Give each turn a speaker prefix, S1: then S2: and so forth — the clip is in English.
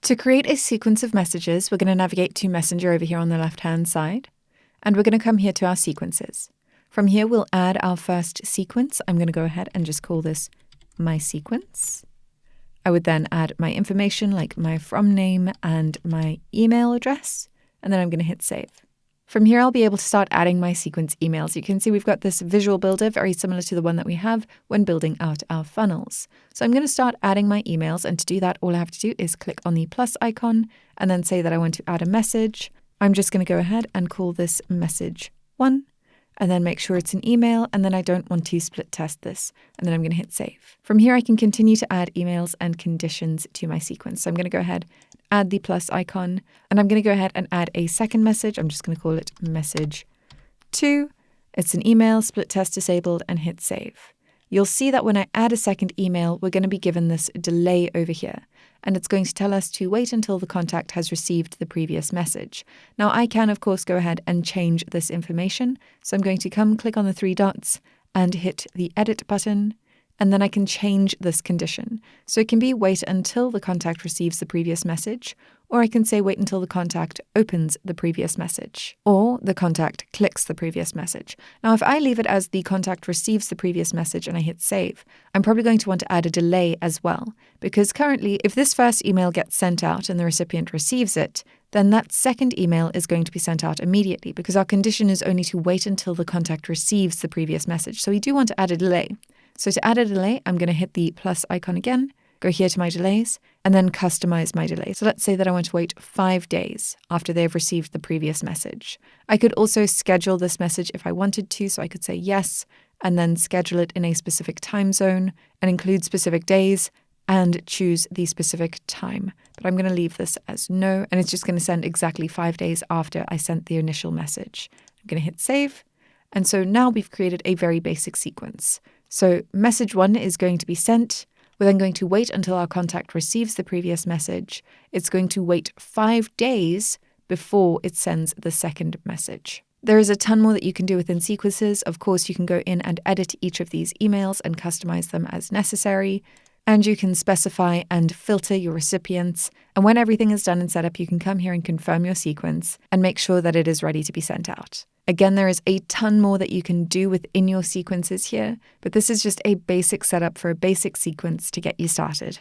S1: To create a sequence of messages, we're going to navigate to Messenger over here on the left-hand side, and we're going to come here to our sequences. From here, we'll add our first sequence. I'm going to go ahead and just call this my sequence. I would then add my information like my from name and my email address, and then I'm going to hit save. From here, I'll be able to start adding my sequence emails. You can see we've got this visual builder very similar to the one that we have when building out our funnels. So I'm going to start adding my emails, and to do that, all I have to do is click on the plus icon and then say that I want to add a message. I'm just going to go ahead and call this message 1. And then make sure it's an email, and then I don't want to split test this, and then I'm going to hit save. From here, I can continue to add emails and conditions to my sequence. So I'm going to go ahead, add the plus icon, and I'm going to go ahead and add a second message. I'm just going to call it message 2. It's an email, split test disabled, and hit save. You'll see that when I add a second email, we're going to be given this delay over here, and it's going to tell us to wait until the contact has received the previous message. Now, I can, of course, go ahead and change this information. So I'm going to click on the 3 dots and hit the edit button, and then I can change this condition. So it can be wait until the contact receives the previous message, or I can say wait until the contact opens the previous message, or the contact clicks the previous message. Now, if I leave it as the contact receives the previous message and I hit save, I'm probably going to want to add a delay as well, because currently, if this first email gets sent out and the recipient receives it, then that second email is going to be sent out immediately, because our condition is only to wait until the contact receives the previous message. So we do want to add a delay. So to add a delay, I'm going to hit the plus icon again, go here to my delays, and then customize my delay. So let's say that I want to wait 5 days after they've received the previous message. I could also schedule this message if I wanted to, so I could say yes, and then schedule it in a specific time zone and include specific days and choose the specific time. But I'm going to leave this as no, and it's just going to send exactly 5 days after I sent the initial message. I'm going to hit save. And so now we've created a very basic sequence. So message 1 is going to be sent. We're then going to wait until our contact receives the previous message. It's going to wait 5 days before it sends the second message. There is a ton more that you can do within sequences. Of course, you can go in and edit each of these emails and customize them as necessary. And you can specify and filter your recipients. And when everything is done and set up, you can come here and confirm your sequence and make sure that it is ready to be sent out. Again, there is a ton more that you can do within your sequences here, but this is just a basic setup for a basic sequence to get you started.